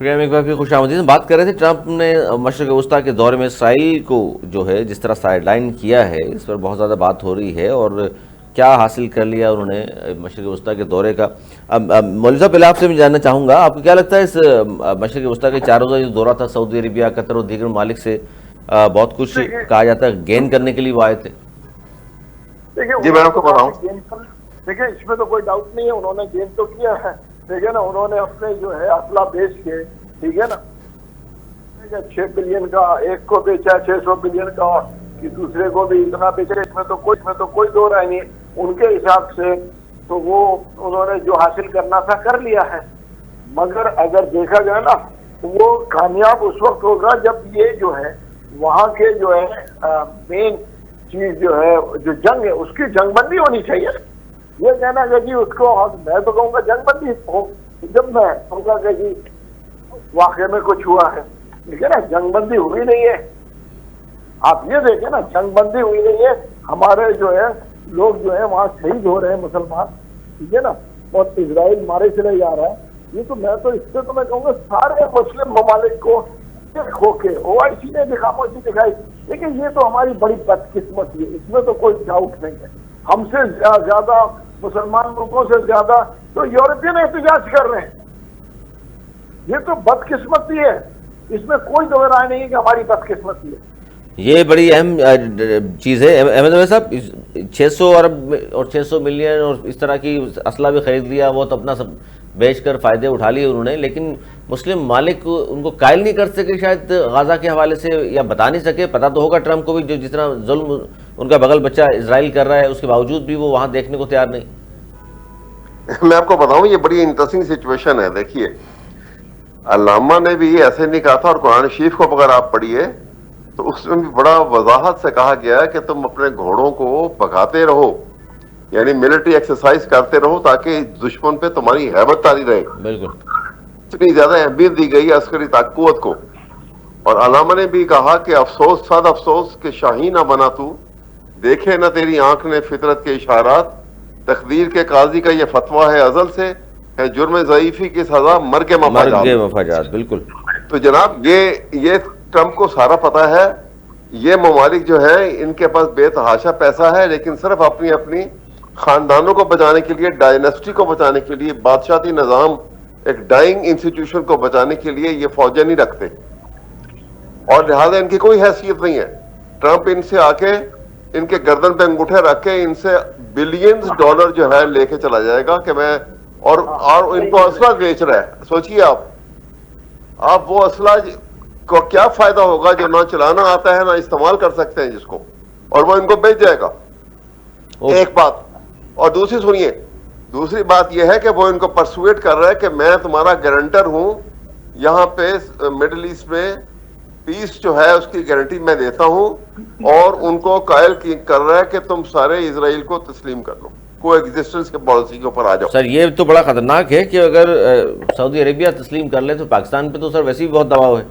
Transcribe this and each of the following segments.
شکریہ ایک بار پھر خوش آمدید. بات کر رہے تھے ٹرمپ نے مشرق وسطیٰ کے دورے میں اسرائیل کو جو ہے جس طرح سائیڈ لائن کیا ہے اس پر بہت زیادہ بات ہو رہی ہے اور کیا حاصل کر لیا انہوں نے مشرق وسطیٰ کے دورے کا. اب مولوی صاحب پہلے آپ سے میں جاننا چاہوں گا آپ کو کیا لگتا ہے اس مشرق وسطیٰ کے 4 روزہ جو دورہ تھا سعودی عربیہ قطر اور دیگر ممالک سے بہت کچھ کہا جاتا ہے گین کرنے کے لیے وہ آئے تھے؟ جی میں آپ کو بتاؤں دیکھیں اس میں تو کوئی ڈاؤٹ نہیں ہے انہوں نے گین تو کیا ہے. دیکھیں نا انہوں نے اپنے جو ہے اسلحہ بیچ کے ٹھیک ہے نا 6 بلین کا ایک کو بیچا 600 بلین کا کہ دوسرے کو بھی اتنا بیچا. اس میں تو کوئی دو رائے نہیں ان کے حساب سے تو وہ انہوں نے جو حاصل کرنا تھا کر لیا ہے. مگر اگر دیکھا جائے نا وہ کامیاب اس وقت ہوگا جب یہ جو ہے وہاں کے جو ہے مین چیز جو ہے جو جنگ ہے اس کی جنگ بندی ہونی چاہیے. یہ کہنا کہ جی اس کو میں تو کہوں گا جنگ بندی ہو جب میں کہوں گا کہ جی واقعے میں کچھ ہوا ہے ٹھیک ہے نا جنگ بندی ہوئی نہیں ہے. آپ یہ دیکھیں نا جنگ بندی ہوئی نہیں ہے. ہمارے جو ہے لوگ جو ہے وہاں شہید ہو رہے ہیں مسلمان ٹھیک ہے نا اور اسرائیل مارے چلے جا رہا ہے. یہ تو میں تو اس سے تو میں کہوں گا سارے مسلم ممالک کو کھو کے OIC نے بھی خاموشی دکھائی. لیکن یہ تو ہماری بڑی بدقسمتی ہے اس میں تو کوئی ڈاؤٹ نہیں ہے. ہم سے زیادہ مسلمان ملکوں سے زیادہ تو یورپین احتجاج کر رہے ہیں. یہ تو بدقسمتی ہے اس میں کوئی دو رائے نہیں ہے کہ ہماری بدقسمتی ہے. یہ بڑی اہم چیز ہے. احمد عمر صاحب 600 ارب اور 600 ملین اور اس طرح کی اسلحہ بھی خرید لیا وہ تو اپنا سب بیچ کر فائدے اٹھا لیے انہوں نے. لیکن مسلم ممالک ان کو قائل نہیں کر سکے شاید غزہ کے حوالے سے یا بتا نہیں سکے. پتہ تو ہوگا ٹرمپ کو بھی جو جتنا ظلم ان کا بغل بچہ اسرائیل کر رہا ہے اس کے باوجود بھی وہ وہاں دیکھنے کو تیار نہیں. میں آپ کو بتاؤں یہ بڑی انٹرسٹنگ سچویشن ہے. دیکھیے علامہ نے بھی ایسے نہیں کہا تھا اور قرآن شریف کو اگر آپ پڑھیے تو اس میں بھی بڑا وضاحت سے کہا گیا ہے کہ تم اپنے گھوڑوں کو بھگاتے رہو یعنی ملٹری ایکسرسائز کرتے رہو تاکہ دشمن پہ تمہاری ہیبت تاری رہے. بالکل اتنی زیادہ اہمیت دی گئی عسکری قوت کو. اور علامہ نے بھی کہا کہ افسوس صد افسوس کہ شاہین نہ بنا تو دیکھے نہ تیری آنکھ نے فطرت کے اشارات. تقدیر کے قاضی کا یہ فتویٰ ہے ازل سے ہے جرم ضعیفی کی سزا مر کے مفاجات. بالکل. تو جناب یہ ٹرمپ کو سارا پتا ہے. یہ ممالک جو ہے ان کے پاس بے تحاشا پیسہ ہے لیکن صرف اپنی خاندانوں کو بچانے کے لیے ڈائنسٹی کو بچانے کے لیے بادشاہتی نظام ایک ڈائنگ انسٹیٹیوشن کو بچانے کے لیے یہ فوجیں نہیں رکھتے اور لہٰذا ان کی کوئی حیثیت نہیں ہے. ٹرمپ ان سے آ کے ان کے گردن پہ انگوٹھے رکھ کے ان سے بلینز ڈالر جو ہے لے کے چلا جائے گا کہ میں اور ان کو اسلحہ بیچ رہا ہے. سوچئے آپ وہ اسلحہ کو کیا فائدہ ہوگا جو نہ چلانا آتا ہے نہ استعمال کر سکتے ہیں جس کو اور وہ ان کو بیچ جائے گا. ایک بات اور دوسری بات یہ ہے کہ وہ ان کو پرسویٹ کر رہا ہے کہ میں تمہارا گارنٹر ہوں یہاں پہ مڈل ایسٹ میں پیس جو ہے اس کی گارنٹی میں دیتا ہوں اور ان کو قائل کر رہا ہے کہ تم سارے اسرائیل کو تسلیم کر لو کو ایگزسٹنس کے پالیسی کے اوپر آ جاؤ. سر یہ تو بڑا خطرناک ہے کہ اگر سعودی عربیہ تسلیم کر لے تو پاکستان پہ تو سر ویسے بھی بہت دباؤ ہے.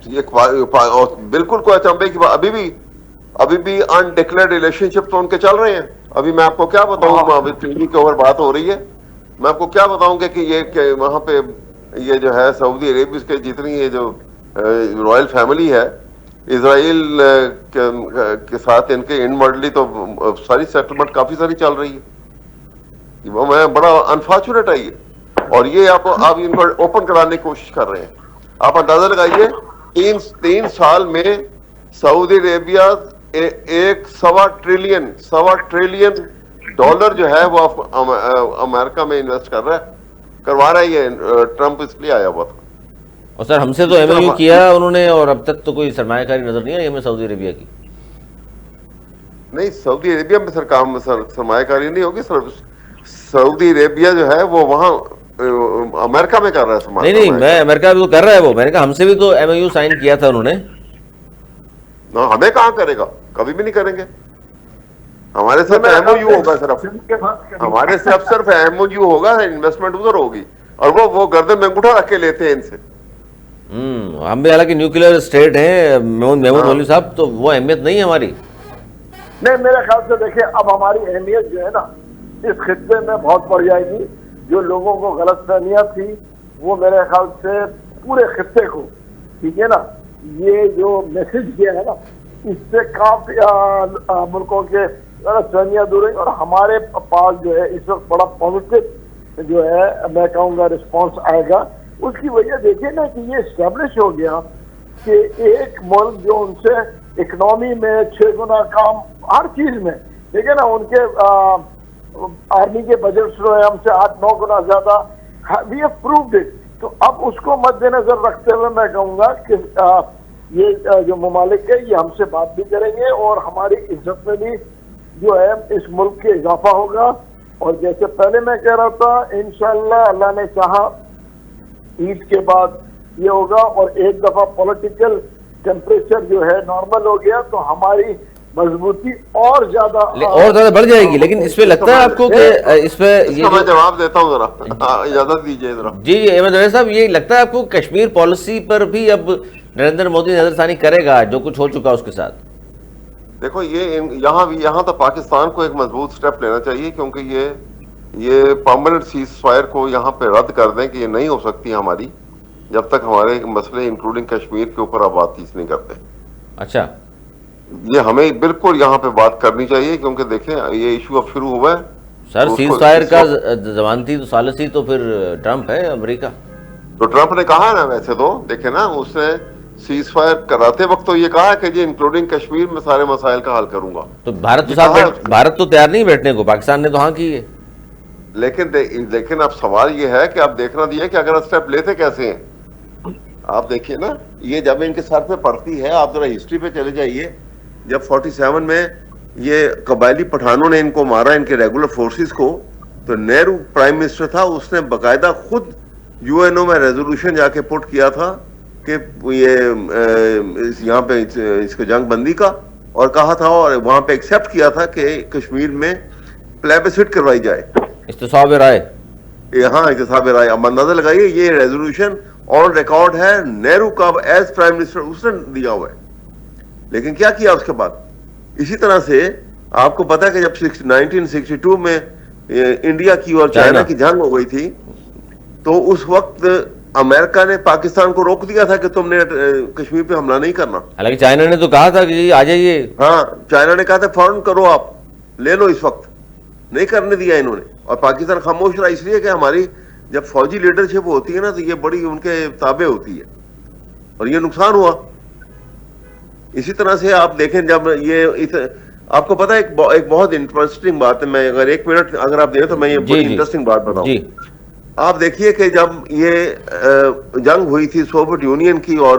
یہ بالکل کوئی اچانبے کی ابھی بھی انڈکلیئرڈ ریلیشن شپ تو ان کے چل رہے ہیں. ابھی میں آپ کو کیا بتاؤں ابھی ٹی وی کے اوپر بات ہو رہی ہے میں آپ کو کیا بتاؤں کہ یہ کہ وہاں پہ یہ جو ہے سعودی عربیہ کے جتنی یہ جو رائل فیملی ہے اسرائیل کے ساتھ ان کے انورڈلی تو ساری سیٹلمنٹ کافی ساری چل رہی ہے. میں بڑا انفارچونیٹ ہے یہ اور یہ آپ ان کو اوپن کرانے کی کوشش کر رہے ہیں. آپ اندازہ لگائیے 3 سال میں سعودی عربیہ 1.25 ٹریلین ڈالر جو ہے وہ امریکہ میں انویسٹ کروا رہا ہے. یہ ٹرمپ اس لیے آیا ہوا تھا. اور سر ہم سے تو MOU کیا انہوں نے اور اب تک تو کوئی سرمایہ کاری نظر نہیں آئی ہمیں سعودی عربیہ کی. نہیں سعودی عربیہ میں سرمایہ کاری نہیں ہوگی. سعودی عربیہ جو ہے وہ وہاں امریکہ میں کر رہا ہے. نہیں میں امریکہ بھی تو کر رہا ہے وہ. میں نے کہا ہم سے بھی تو MOU سائن کیا تھا انہوں نے. ہمیں کہاں کرے گا کبھی بھی نہیں کریں گے. ہمارے صرف MOU ہوگا ہمارے صرف MOU ہوگا انویسٹمنٹ ادھر ہوگی اور وہ گردن میں انگوٹھا رکھ کے لیتے ہیں ان سے. ہم بھی حالانکہ نیوکلیئر اسٹیٹ ہیں محمود مولوی صاحب تو وہ اہمیت نہیں ہے ہماری. نہیں میرے خیال سے دیکھیں اب ہماری اہمیت جو ہے نا اس خطے میں بہت بڑھ جائے گی. جو لوگوں کو غلط فہمیاں تھی وہ میرے خیال سے پورے خطے کو، ٹھیک ہے نا، یہ جو میسج گیا ہے نا، اس سے کافی ملکوں کے سرگرمیاں دور ہوئی، اور ہمارے پاس جو ہے اس وقت بڑا پازیٹیو جو ہے میں کہوں گا رسپانس آئے گا. اس کی وجہ دیکھیں نا کہ یہ اسٹیبلش ہو گیا کہ ایک ملک جو ان سے اکنامی میں 6 گنا کام ہر چیز میں، ٹھیک ہے نا، ان کے آرمی کے بجٹ جو ہے ہم سے 8-9 گنا زیادہ، وی ہیو پرووڈ اٹ. تو اب اس کو مد نظر رکھتے ہوئے میں کہوں گا کہ یہ جو ممالک ہے یہ ہم سے بات بھی کریں گے اور ہماری عزت میں بھی جو ہے اس ملک کے اضافہ ہوگا. اور جیسے پہلے میں کہہ رہا تھا، انشاءاللہ اللہ نے چاہا عید کے بعد یہ ہوگا اور ایک دفعہ پولیٹیکل ٹیمپریچر جو ہے نارمل ہو گیا تو ہماری مضبوطی اور زیادہ بڑھ جائے گی. لیکن اس پہ لگتا ہے آپ کو کہ اس پہ میں جواب دیتا ہوں ذرا، اجازت دیجیے ذرا. جی احمد زوید صاحب، یہ لگتا ہے آپ کو کشمیر پالیسی پر بھی اب نریندر مودی نظر ثانی کرے گا جو کچھ ہو چکا اس کے ساتھ؟ دیکھو یہاں تو پاکستان کو ایک مضبوط سٹیپ لینا چاہیے، کیونکہ یہ پرماننٹ سیز فائر کو یہاں پہ رد کر دیں کہ یہ نہیں ہو سکتی ہماری جب تک ہمارے مسئلے انکلوڈنگ کشمیر کے اوپر آپ بات چیت نہیں کرتے. اچھا، یہ ہمیں بالکل یہاں پہ بات کرنی چاہیے، کیونکہ دیکھیں یہ ایشو اب شروع ہوا ہے. سر سیز فائر کا ضمانتی تو ثالثی تو پھر ٹرمپ ہے، امریکہ. تو ٹرمپ نے کہا ہے نا، ویسے تو دیکھیں نا، اس نے سیز فائر کراتے وقت تو یہ کہا کہ جی انکلوڈنگ کشمیر میں سارے مسائل کا حل کروں گا. تو بھارت تو تیار نہیں بیٹھنے کو، پاکستان نے تو ہاں کی ہے. لیکن اب سوال یہ ہے کہ اب دیکھنا دیا کہ اگر اسٹیپ لیتے کیسے ہیں. آپ دیکھیے نا، یہ جب ان کے سر پہ پڑتی ہے، آپ ذرا ہسٹری پہ چلے جائیے. جب 47 میں یہ قبائلی پٹھانوں نے ان کو مارا، ان کے ریگولر فورسز کو، تو نہرو پرائم منسٹر تھا، اس نے باقاعدہ خود یو این او میں ریزولوشن جا کے پٹ کیا تھا کہ یہ یہاں پہ اس کو جنگ بندی کا، اور کہا تھا اور وہاں پہ ایکسیپٹ کیا تھا کہ کشمیر میں پلیبسٹ کروائی جائے، استصواب رائے. ہاں احتساب رائے. اب اندازہ لگائیے، یہ ریزولوشن اور ریکارڈ ہے نہرو کا ایز پرائم منسٹر، اس نے دیا ہوا ہے. لیکن کیا کیا اس کے بعد؟ اسی طرح سے آپ کو پتا ہے کہ جب 1962 میں انڈیا کی اور چائنا کی جنگ ہو گئی تھی، تو اس وقت امریکہ نے پاکستان کو روک دیا تھا کہ تم نے کشمیر پہ حملہ نہیں کرنا. حالانکہ چائنا نے تو کہا تھا کہ جی آ جائیے. ہاں، چائنا نے کہا تھا فوراً کرو، آپ لے لو. اس وقت نہیں کرنے دیا انہوں نے، اور پاکستان خاموش رہا، اس لیے کہ ہماری جب فوجی لیڈرشپ ہوتی ہے نا تو یہ بڑی ان کے تابع ہوتی ہے، اور یہ نقصان ہوا. اسی طرح سے آپ دیکھیں، جب یہ آپ کو پتا ہے ایک بہت انٹرسٹنگ بات ہے، میں اگر 1 منٹ اگر آپ دیں تو میں یہ بڑی انٹرسٹنگ بات بتاؤں. آپ دیکھیے کہ جب یہ جنگ ہوئی تھی سوویت یونین کی اور